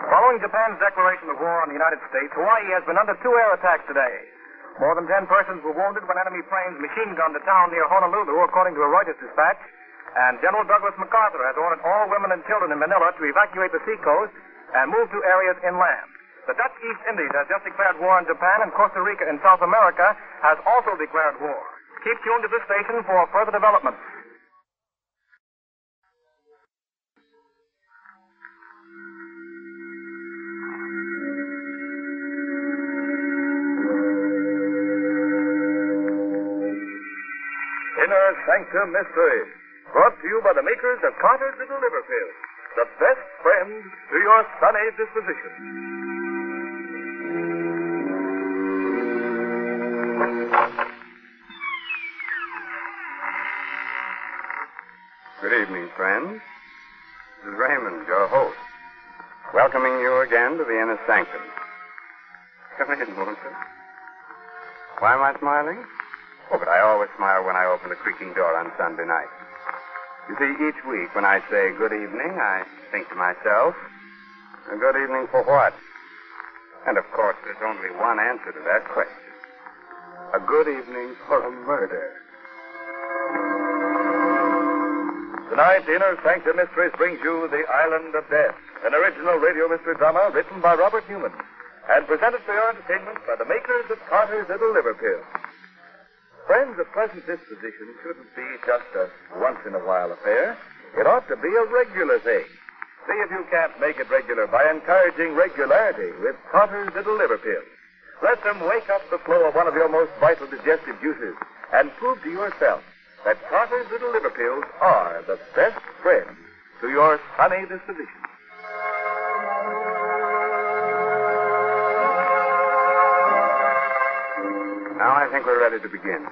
Following Japan's declaration of war on the United States, Hawaii has been under 2 air attacks today. More than 10 persons were wounded when enemy planes machine-gunned a town near Honolulu, according to a Reuters dispatch. And General Douglas MacArthur has ordered all women and children in Manila to evacuate the seacoast and move to areas inland. The Dutch East Indies has just declared war on Japan, and Costa Rica in South America has also declared war. Keep tuned to this station for further developments. Inner Sanctum Mystery, brought to you by the makers of Carter's Little Liver Pills, the best friend to your sunny disposition. Good evening, friends. This is Raymond, your host, welcoming you again to the Inner Sanctum. Come in, won't you? Why am I smiling? Oh, but I always smile when I open the creaking door on Sunday night. You see, each week when I say good evening, I think to myself, a good evening for what? And of course, there's only one answer to that question. A good evening for a murder. Tonight, Inner Sanctum Mysteries brings you The Island of Death, an original radio mystery drama written by Robert Newman and presented for your entertainment by the makers of Carter's Little Liver Pills. Friends, a pleasant disposition shouldn't be just a once-in-a-while affair. It ought to be a regular thing. See if you can't make it regular by encouraging regularity with Carter's Little Liver Pills. Let them wake up the flow of one of your most vital digestive juices and prove to yourself that Carter's Little Liver Pills are the best friend to your sunny disposition. Now I think we're ready to begin.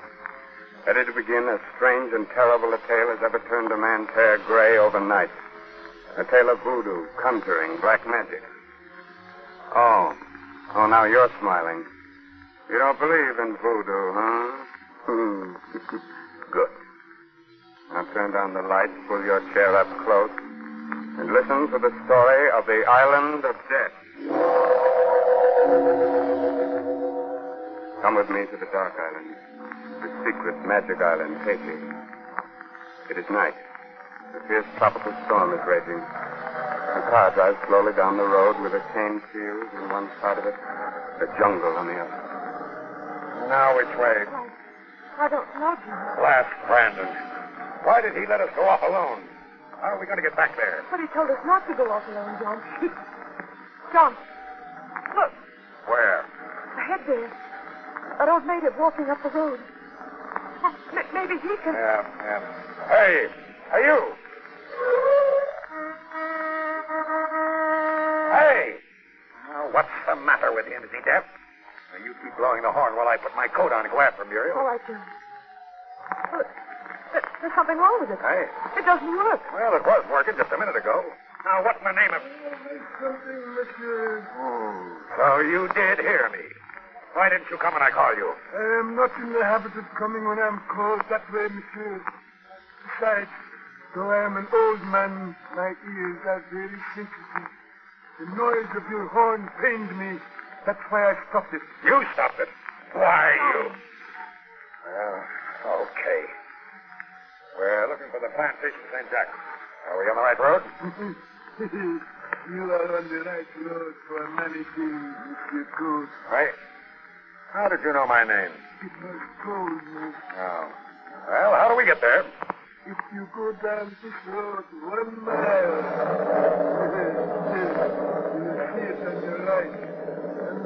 Ready to begin as strange and terrible a tale as ever turned a man's hair gray overnight. A tale of voodoo, conjuring, black magic. Oh, now you're smiling. You don't believe in voodoo, huh? Good. Now turn down the lights, pull your chair up close, and listen to the story of the Island of Death. Come with me to the Dark Island, the secret magic island, Haiti. It is night. A fierce tropical storm is raging. The car drives slowly down the road with a cane field on one side of it, the jungle on the other. Now which way? I don't know, John. Blast Brandon. Why did he let us go off alone? How are we going to get back there? But he told us not to go off alone, John. John, look, Where? ahead there. That old native walking up the road. Maybe he can... Yeah. Hey, you. Hey! Now, what's the matter with him? Is he deaf? Now, you keep blowing the horn while I put my coat on and go after him, Muriel. All right, John. Look, there's something wrong with it. Hey. It doesn't work. Well, it was working just a minute ago. Now, what in the name of... Something, monsieur. So you did hear me. Why didn't you come when I called you? I am not in the habit of coming when I'm called that way, monsieur. Besides, though I am an old man, my ears are very sensitive. The noise of your horn pained me. That's why I stopped it. You stopped it. Why, you... Well, okay. We're looking for the plantation St. Jack. Are we on the right road? You are on the right road for many things, Monsieur Gould. Right. How did you know my name? It was told me. Oh. Well, how do we get there? If you go down this road 1 mile, you'll see it on your right.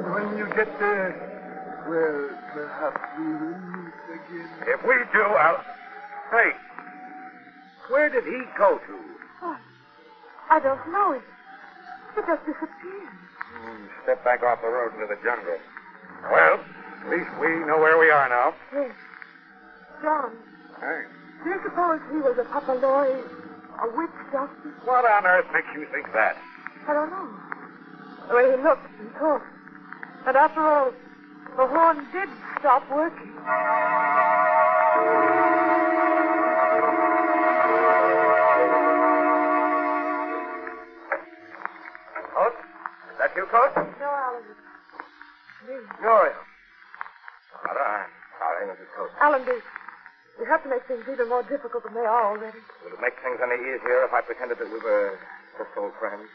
And when you get there, well, perhaps we will meet again. If we do, I'll... Hey, where did he go to? Oh, I don't know. It just disappeared. Step back off the road into the jungle. Well, at least we know where we are now. Yes. John, Hey, do you suppose he was a papaloi, a witch doctor? what on earth makes you think that? I don't know. The way he looked and talked. And after all, the horn did stop working. That you, Coach? No, Alan. Me. Muriel. Sorry, Mrs. Coach. Alan, we have to make things even more difficult than they are already. Would it make things any easier if I pretended that we were just old friends?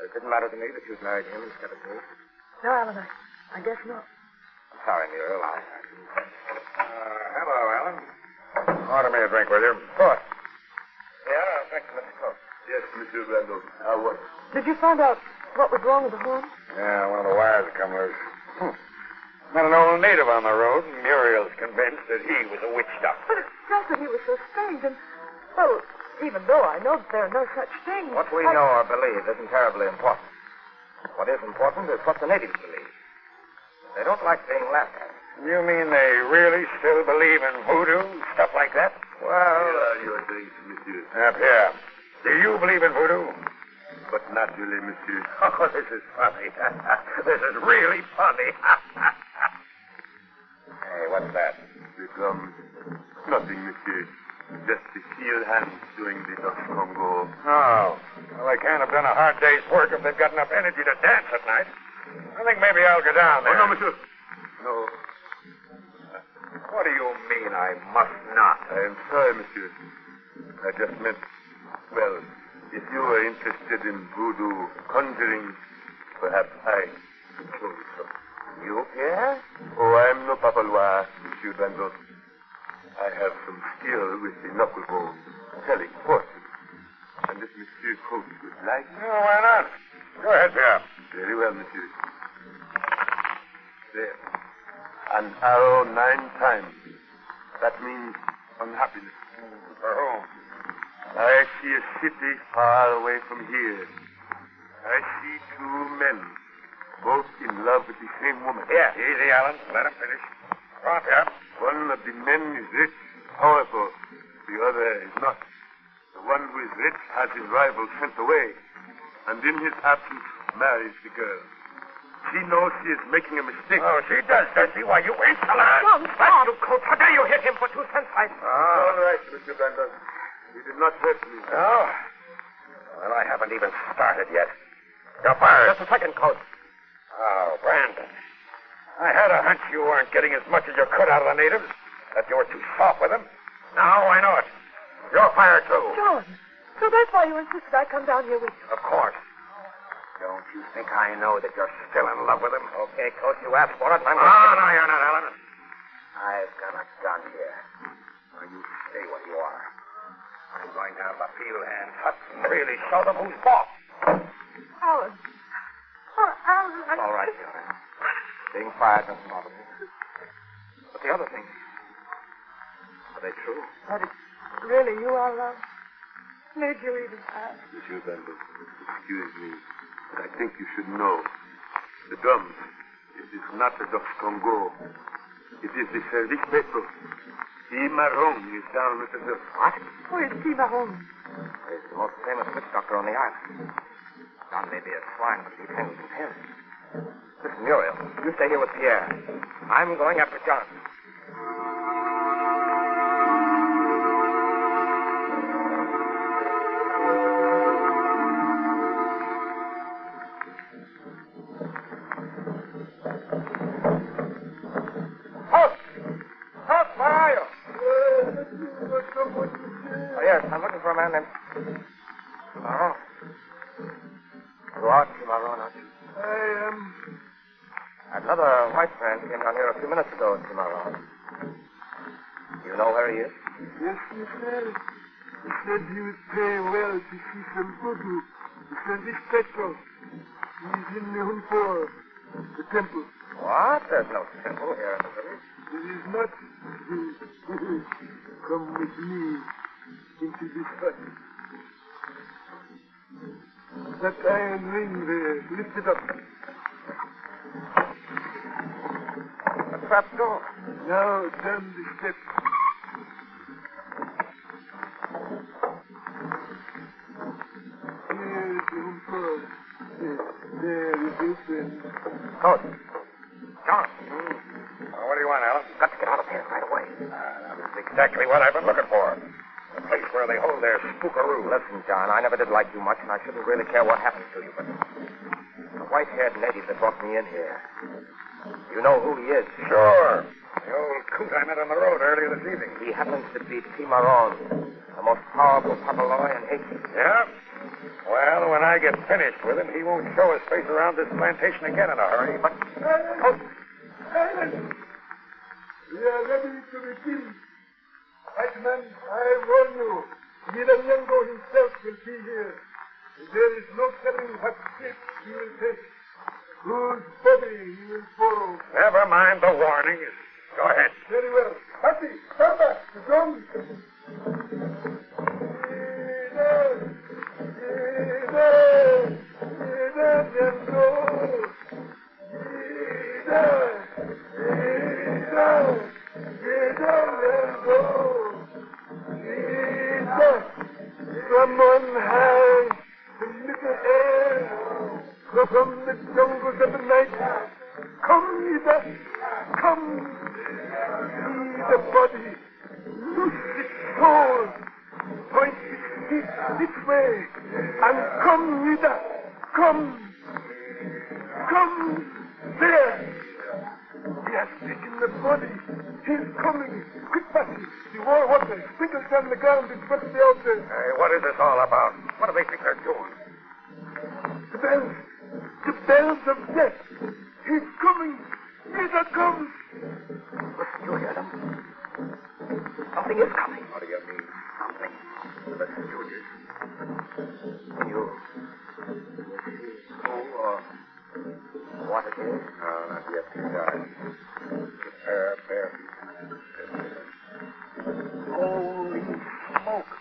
It didn't matter to me that you'd married him instead of me. No, Alan, I guess not. I'm sorry, Muriel. Hello, Alan. Order me a drink, will you? Of course. Yeah, thanks, Mr. Coach. Yes, Monsieur Randall. What? Did you find out what was wrong with the horn? Yeah, one of the wires come loose. Met an old native on the road, and Muriel's convinced that he was a witch doctor. But it's just that he was so strange, and, well, even though I know that there are no such things... What we know or believe isn't terribly important. What is important is what the natives believe. They don't like being laughed at. You mean they really still believe in voodoo, stuff like that? Well... Your drinks, Monsieur. Up here. Do you believe in voodoo? But naturally, Monsieur. Oh, this is funny. This is really funny. Hey, what's that? Nothing, Monsieur. Just the steel hands doing the Dutch Congo. Oh. Well, they can't have done a hard day's work if they've got enough energy to dance at night. I think maybe I'll go down there. Oh, no, Monsieur. No. What do you mean I must not? I am sorry, Monsieur. I just meant, well, if you are interested in voodoo conjuring, perhaps I could show you some. You, Pierre? Oh, I am no papalois, Monsieur Randall. I have some skill with the knucklebone, telling fortunes. And if Monsieur Coach would like... No, why not? Go ahead, Pierre. Very well, Monsieur. There. An arrow 9 times. That means unhappiness. For whom? I see a city far away from here. I see 2 men, both in love with the same woman. Yeah, easy, Alan. Let him finish. Go on, Pierre. One of the men is rich, powerful. The other is not. The one who is rich has his rival sent away, and in his absence marries the girl. She knows she is making a mistake. Oh, she does she? Why, you insolent. John, stop. You coach. How dare you hit him for 2 cents? All right, Mr. Brandon. You did not hurt me. Oh? Well, I haven't even started yet. You're fired. Just a second, Coach. Oh, Brandon. I had a hunch you weren't getting as much as you could out of the natives, that you were too soft with them. Now I know it. You're fired, too. John, so that's why you insisted I come down here with you. Of course. Don't you think I know that you're still in love with him? Okay, Coach, you asked for it, and I'm going to... No, you're not, Alan. I've got a gun here. Now, you stay where you are. I'm going down to the field hand hut and really show them who's boss. Alan. Oh, Alan. All right, Fiona. Being fired doesn't bother me. But the other things, are they true? That is really you are love. Made you even ask. Monsieur Brandon, excuse me, but I think you should know. The drums, it is not the Dutch Congo. It is the Service Petro. T. Marron is down at the hill. What? Who is T. Mahone? He's the most famous witch doctor on the island. John may be a swine, but he can compare it. Listen, Muriel, you stay here with Pierre. I'm going after John. I'm looking for a man named Cimarron. You are Cimarron, aren't you? I am. Another white man came down here a few minutes ago, Cimarron. You know where he is? Yes, monsieur. He said he would pay well to see some voodoo. The Service Petro. He's in the Hunpur, the temple. What? There's no temple here in the village. There is not. Come with me into this hut. That iron ring there, lift it up. A trap door. Now down the steps. Here is the Hunpur. There is open. Coach. John. What do you want, Alan? You've got to get out of here right away. That's exactly what I've been looking for. The place where they hold their spookaroo. Listen, John, I never did like you much, and I shouldn't really care what happens to you, but The white-haired native that brought me in here. You know who he is? Sure. The old coot I met on the road earlier this evening. He happens to be Timaron, the most powerful Papaloy in Haiti. Yeah? Well, when I get finished with him, he won't show his face around this plantation again in a hurry, but... Silence! We are ready to begin. White man, I warn you, Yango himself will be here. There is no telling what shape he will take, whose body he will borrow. Never mind the warnings. Go ahead. Very well. Happy, come back. The drums. From on high, the little air, from the jungles of the night, come, Ida, come, see the body, loose its soul, point its feet this way, and come, Ida, come, there. He has taken the body. He's coming. Quick, Patty. The war water sprinkles down the ground in front of the altar. Hey, what is this all about? What do they think they're doing? The bells of death. He's coming. Ida comes. Listen, you hear them? Something is coming. What do you mean? Something. The stooges. You see who or what it is? No, not yet. Fair. Holy smoke.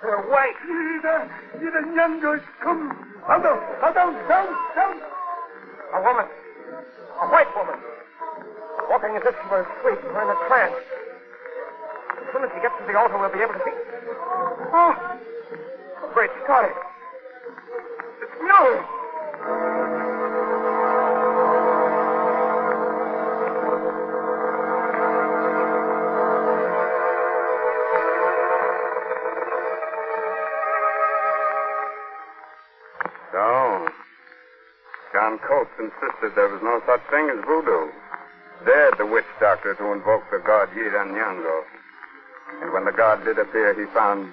They're white. Ida Yango is come. Down. A woman. A white woman. Walking as if she were asleep or in a trance. As soon as she gets to the altar, we'll be able to see. Oh! Great Scotty. It's Miller. So, John Coates insisted there was no such thing as voodoo. Dared the witch doctor to invoke the god Yiranyango. And when the god did appear, he found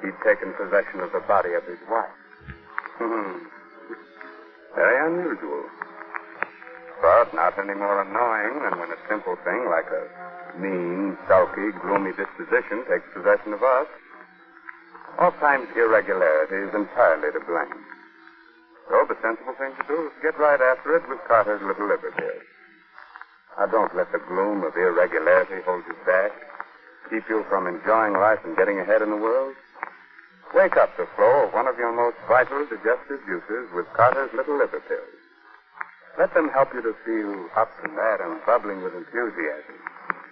he'd taken possession of the body of his wife. Very unusual. But not any more annoying than when a simple thing like a mean, sulky, gloomy disposition takes possession of us. Oftentimes irregularity is entirely to blame. So the sensible thing to do is get right after it with Carter's Little Liver Pills. Now, don't let the gloom of irregularity hold you back, keep you from enjoying life and getting ahead in the world. Wake up the flow of one of your most vital digestive juices with Carter's Little Liver Pills. Let them help you to feel up and at and bubbling with enthusiasm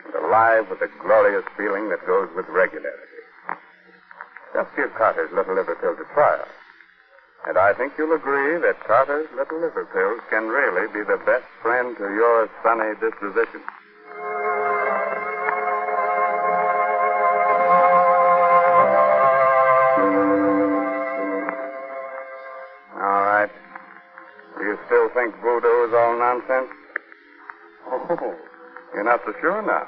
and alive with the glorious feeling that goes with regularity. Just give Carter's Little Liver Pills a trial. And I think you'll agree that Carter's Little Liver Pills can really be the best friend to your sunny disposition. All right. Do you still think voodoo is all nonsense? Oh, you're not so sure now.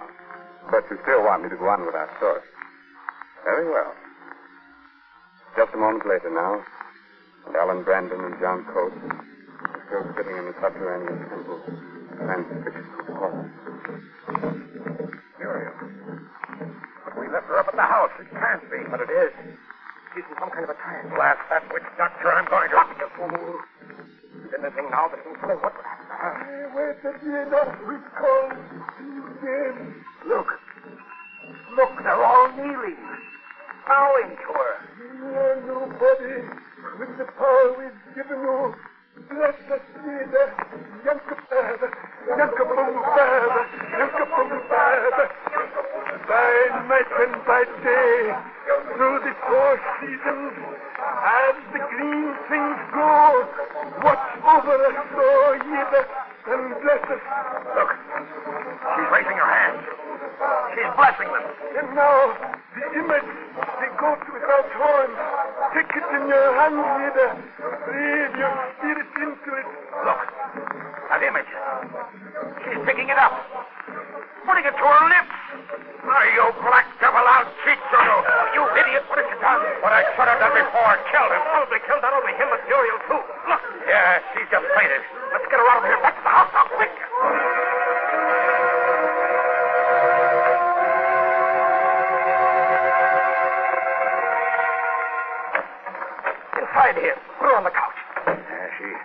But you still want me to go on with our story. Very well. Just a moment later now. And Alan Brandon and John Coates are still sitting in the subterranean temple, transfixed with horror. Muriel. But we left her up at the house. It can't be. But it is. She's in some kind of a trance. Blast that witch doctor. I'm going to... Stop, you fool. Is anything now that can say what would happen to her? Wait a minute. We call them. Look, they're all kneeling, bowing to her. Nobody, with the power we've given you, bless us, Nida, Yankapada, by night and by day, through the 4 seasons, as the green things grow, watch over us, oh, Yida, and bless us. Look, she's raising her hands. She's blessing them. And now, the image, the goat without horns, take it in your your hands here. Breathe your spirit into it. Look, that image. She's picking it up. Putting it to her lips. Oh, you black devil, I'll cheat you. You idiot, what have you done? What I should have done before. Killed him. Probably killed not only him, but Muriel, too. Look. Yeah, she's just fainted. Let's get her out of here. Back to the house now, quick. Inside here. Put her on the couch. She's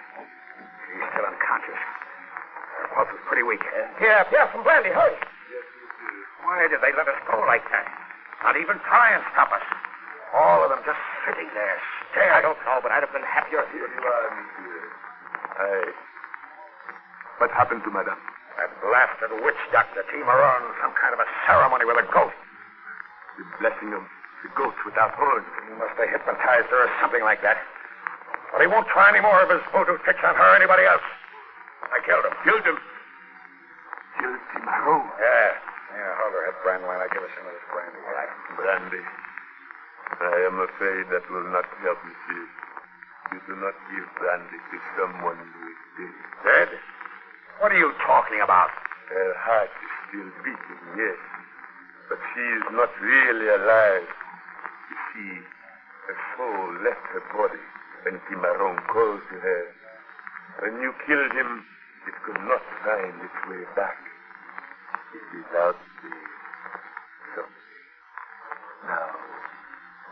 still unconscious. Her pulse is pretty weak. Here, some brandy. Hurry. Why did they let us go like that? Not even try and stop us. All of them just sitting there, staring. I don't know, but I'd have been happier. Here you are, monsieur. What happened to Madame? That blasted witch doctor came around some kind of a ceremony with a goat. The blessing of the goat without horns. He must have hypnotized her or something like that. But he won't try any more of his voodoo tricks on her or anybody else. I killed him. Killed him? Killed Cimarron? Yeah, hold her head, Brandywine. I'll give her some of this brandy. All right. Brandy. I am afraid that will not help, monsieur. You do not give brandy to someone who is dead. Dead? What are you talking about? Her heart is still beating, yes. But she is not really alive. You see, her soul left her body when Cimarron called to her. When you killed him, it could not find its way back. It is out there. So, now,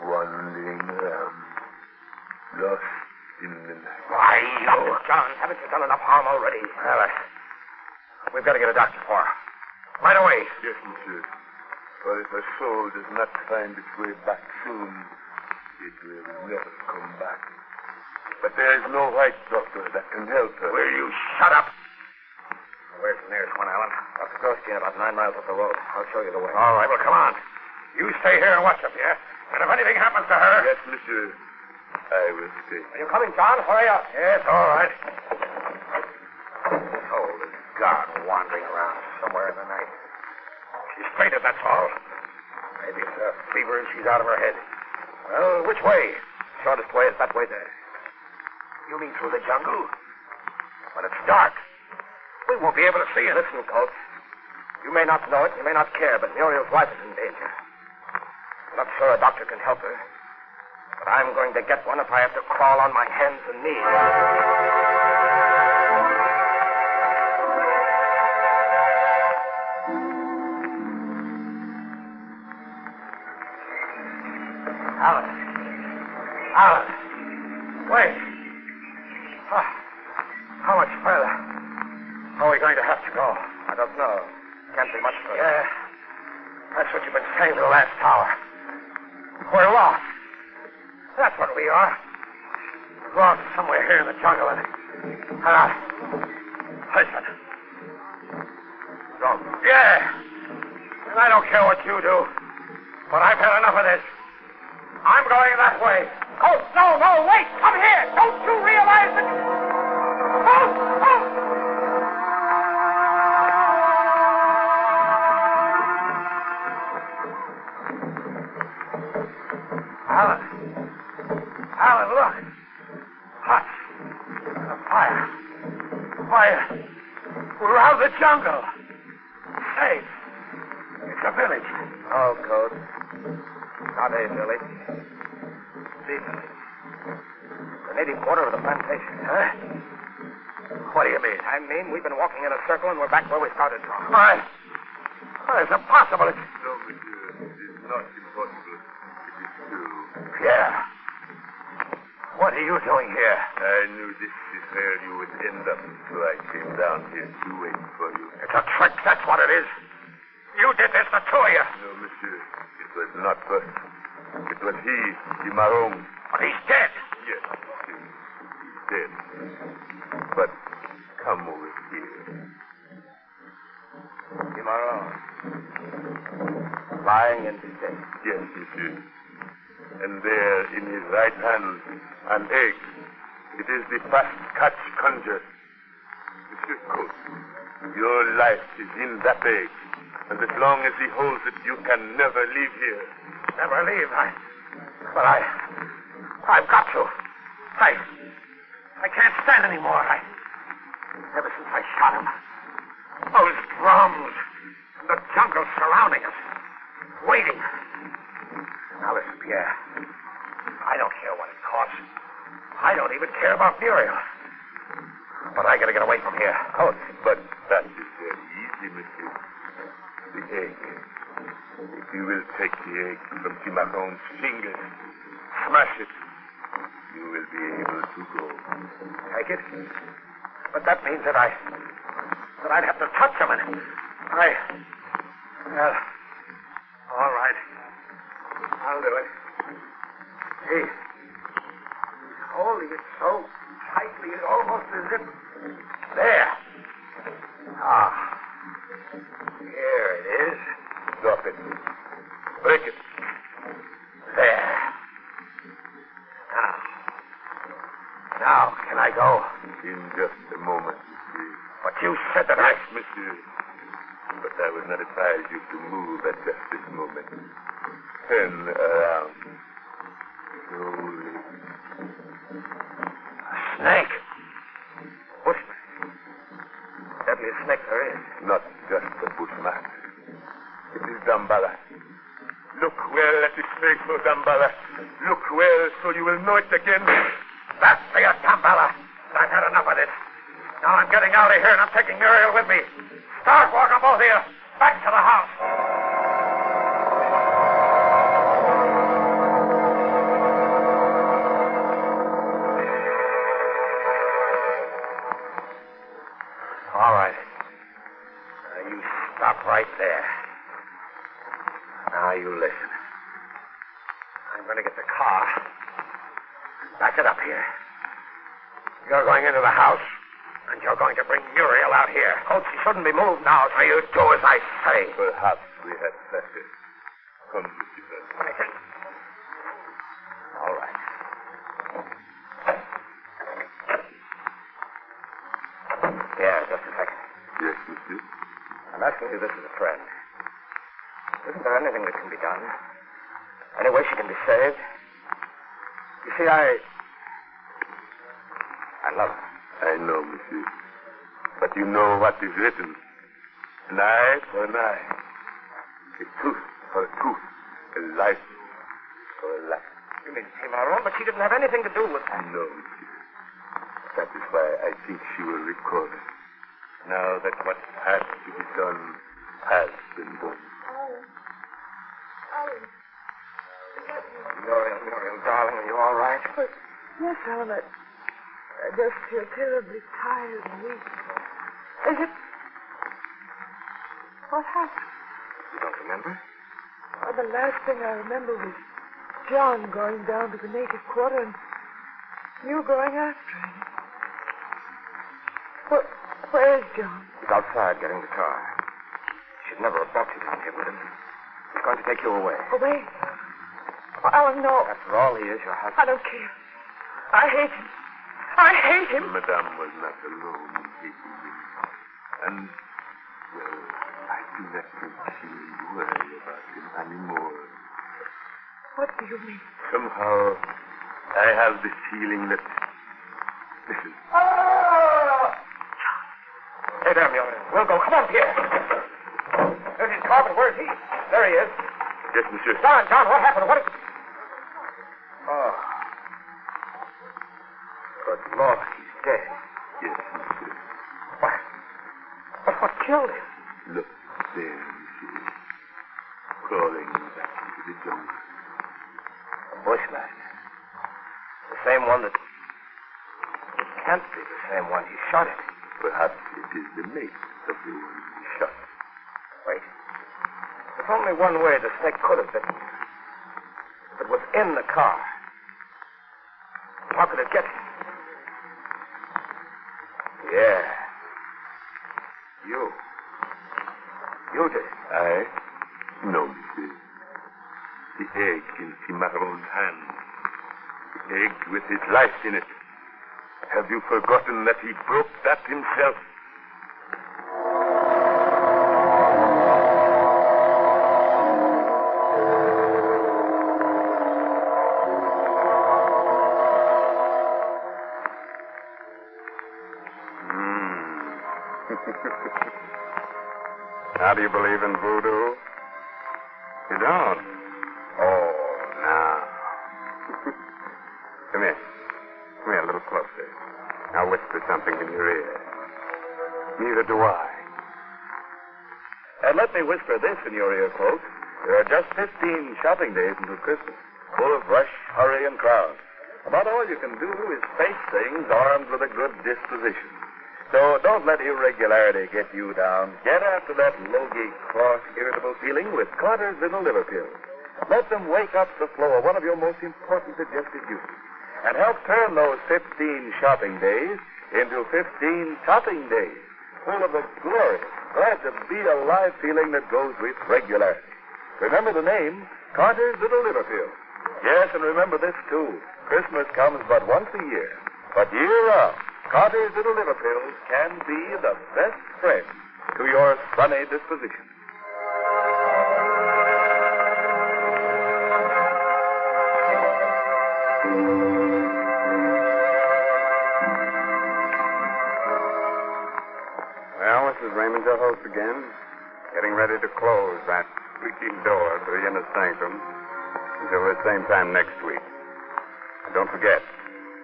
wandering around, lost in the night. Why, no, John, haven't you done enough harm already? Well, we've got to get a doctor for her. Right away. Yes, monsieur. For if her soul does not find its way back soon, it will never come back. But there is no white doctor that can help her. Will you shut up? Where's the nearest one, Alan? Up the Grosjean, about 9 miles up the road. I'll show you the way. All right, well, come on. You stay here and watch up, yeah? And if anything happens to her... Yes, monsieur. I will stay. Are you coming, John? Hurry up. Yes, all right. Soul is gone, wandering around somewhere in the night. She's fainted, that's all. Maybe it's a fever and she's out of her head. Well, which way? Shortest way is that way there. You mean through the jungle? When it's dark. We won't be able to see her. Listen, Colt. You may not know it, you may not care, but Muriel's life is in danger. I'm not sure a doctor can help her. But I'm going to get one if I have to crawl on my hands and knees. Alan. Wait. How much further? How are we going to have to go? I don't know. Can't be much further. Yeah. That's what you've been saying for the last hour. We're lost. That's what we are. Lost somewhere here in the jungle. Listen. Go. Yeah. And I don't care what you do. But I've had enough of this. I'm going that way. Oh, no, wait. Come here. Don't you realize that... Alan, look. Huts. And a fire. We're out of the jungle. Safe. It's a village. No, Code. Not a village. The native quarter of the plantation. Huh? What do you mean? I mean, we've been walking in a circle and we're back where we started from. Why? Well, it's impossible. No, monsieur. It is not impossible. It is true. Yeah. What are you doing here? I knew this is where you would end up, so I came down here to wait for you. It's a trick, that's what it is. You did this, the two of you. No, monsieur. It was not us. It was he, Cimarron. But he's dead. Yes, monsieur. He's dead. But come over here. Cimarron. Lying in state. Yes, monsieur. And there, in his right hand, an egg. It is the fast catch conjured. Monsieur Coates, your life is in that egg. And as long as he holds it, you can never leave here. Never leave? I've got to. I can't stand anymore. Ever since I shot him, those drums and the jungle surrounding us, waiting. Now listen, Pierre. I don't care what it costs. I don't even care about Muriel. But I gotta get away from here. Coach. But that is very easy, monsieur. The egg. If you will take the egg from Cimarron's fingers, smash it, you will be able to go. Take it? But that means that I'd have to touch him, and well, all right. I'll do it. He's holding it so tightly, it's almost as if... There. Ah. Here it is. Drop it. Break it. There. Now, can I go? In just a moment, monsieur. But you said that Yes, monsieur. But I will not advise you to move at just this moment. Turn around. Slowly. A snake? Bushman. Deadliest snake there is. Not just a bushman. It is Damballa. Look well at his face, oh Damballa. Look well so you will know it again. That's for you, Damballa. I've had enough of this. Now I'm getting out of here and I'm taking Muriel with me. Start walking, both of you. Back to the house. All right. Now you stop right there. Now you listen. I'm going to get the car. Back it up here. You're going into the house, and you're going to bring Muriel out here. Coach, she shouldn't be moved now, so you do as I say. Perhaps we had better. Come, monsieur. All right. Yeah, just a second. Yes, monsieur. I'm asking you this as a friend. Isn't there anything that can be done? Any way she can be saved? You see, I love her. I know, monsieur. But you know what is written. An eye for an eye. A tooth for a tooth. A life for a life. You mean Cimarron? But she didn't have anything to do with that. No, monsieur. That is why I think she will recover. Now that what has to be done has been done. Muriel, darling, are you all right? Yes, Alan. I just feel terribly tired and weak. Is it... What happened? You don't remember? Oh, the last thing I remember was John going down to the native quarter and you going after him. Where is John? He's outside getting the car. Should never have brought you down here with him. He's going to take you away. Away? Oh, Alan, no. After all, he is your husband. I don't care. I hate him. I hate him. Madame was not alone in hating him. And, well, I do not think she will worry about him anymore. What do you mean? Somehow, I have the feeling that... Listen. Hey there, Muriel. We'll go. Come on, Pierre. There's his car, but where's he? There he is. Yes, monsieur. John, what happened? What... Oh. Good Lord, he's dead. Yes, monsieur. What? But what killed him? Look there, monsieur. Crawling back into the jungle. A bushman. The same one that... It can't be the same one he shot at. Perhaps it is the mate of the one he shot. Wait. There's only one way the snake could have bitten. If it was in the car. How could it get... Yeah. You did. I? No, monsieur. The egg in Cimarron's hand. The egg with his life in it. Have you forgotten that he broke that himself? Now, do you believe in voodoo? You don't? Oh, now. Come here. Come here a little closer. I'll whisper something in your ear. Neither do I. And let me whisper this in your ear, folks. There are just 15 shopping days until Christmas, full of rush, hurry, and crowd. About all you can do is face things armed with a good disposition. So don't let irregularity get you down. Get after that low-gig, cross, irritable feeling with Carter's Little Liver Pills. Let them wake up the flow of one of your most important digestive juices and help turn those 15 shopping days into 15 topping days, full of the glorious, glad-to-be-alive feeling that goes with regularity. Remember the name, Carter's Little Liver Pills. Yes, and remember this, too. Christmas comes but once a year. But year-round, Carter's Little Liver Pills can be the best friend to your sunny disposition. Well, this is Raymond, your host again, getting ready to close that squeaky door to the inner sanctum until the same time next week. And don't forget,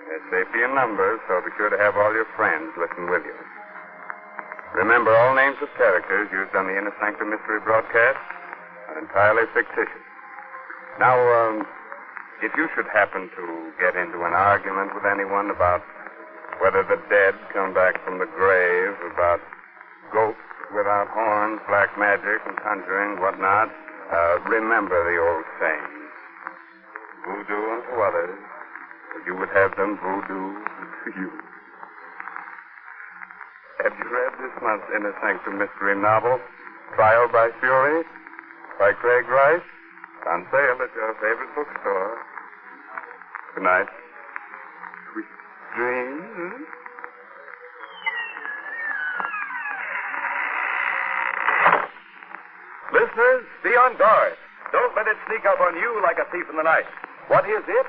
there's safety in numbers, so be sure to have all your friends listen with you. Remember, all names of characters used on the Inner Sanctum Mystery broadcast are entirely fictitious. Now, if you should happen to get into an argument with anyone about whether the dead come back from the grave, about ghosts without horns, black magic, and conjuring, whatnot, remember the old saying, voodoo unto others, but you would have them voodoo to you. Have you read this month's Inner Sanctum Mystery novel, Trial by Fury, by Craig Rice? On sale at your favorite bookstore. Good night. Sweet dreams. Listeners, be on guard. Don't let it sneak up on you like a thief in the night. What is it?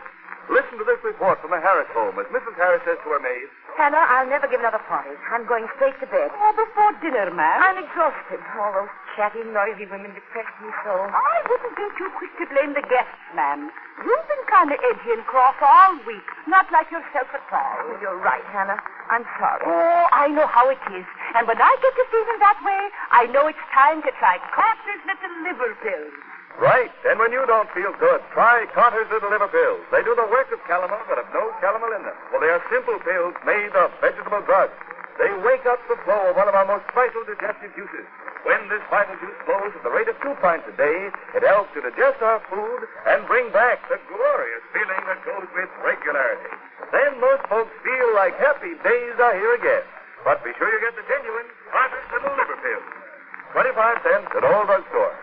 Listen to this report from the Harris home as Mrs. Harris says to her maid. Hannah, I'll never give another party. I'm going straight to bed. Oh, before dinner, ma'am. I'm exhausted. All those chatty, noisy women depress me so. I wouldn't be too quick to blame the guests, ma'am. You've been kind of edgy and cross all week. Not like yourself at all. Oh, you're right, Hannah. I'm sorry. Oh, I know how it is. And when I get to feeling that way, I know it's time to try Carter's Little Liver Pills. Right. And when you don't feel good, try Carter's Little Liver Pills. They do the work of calomel, but have no calomel in them. Well, they are simple pills made of vegetable drugs. They wake up the flow of one of our most vital digestive juices. When this vital juice flows at the rate of 2 pints a day, it helps to digest our food and bring back the glorious feeling that goes with regularity. Then most folks feel like happy days are here again. But be sure you get the genuine Carter's Little Liver Pills. 25 cents at all drugstores.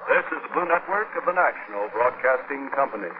This is the Blue Network of the National Broadcasting Company.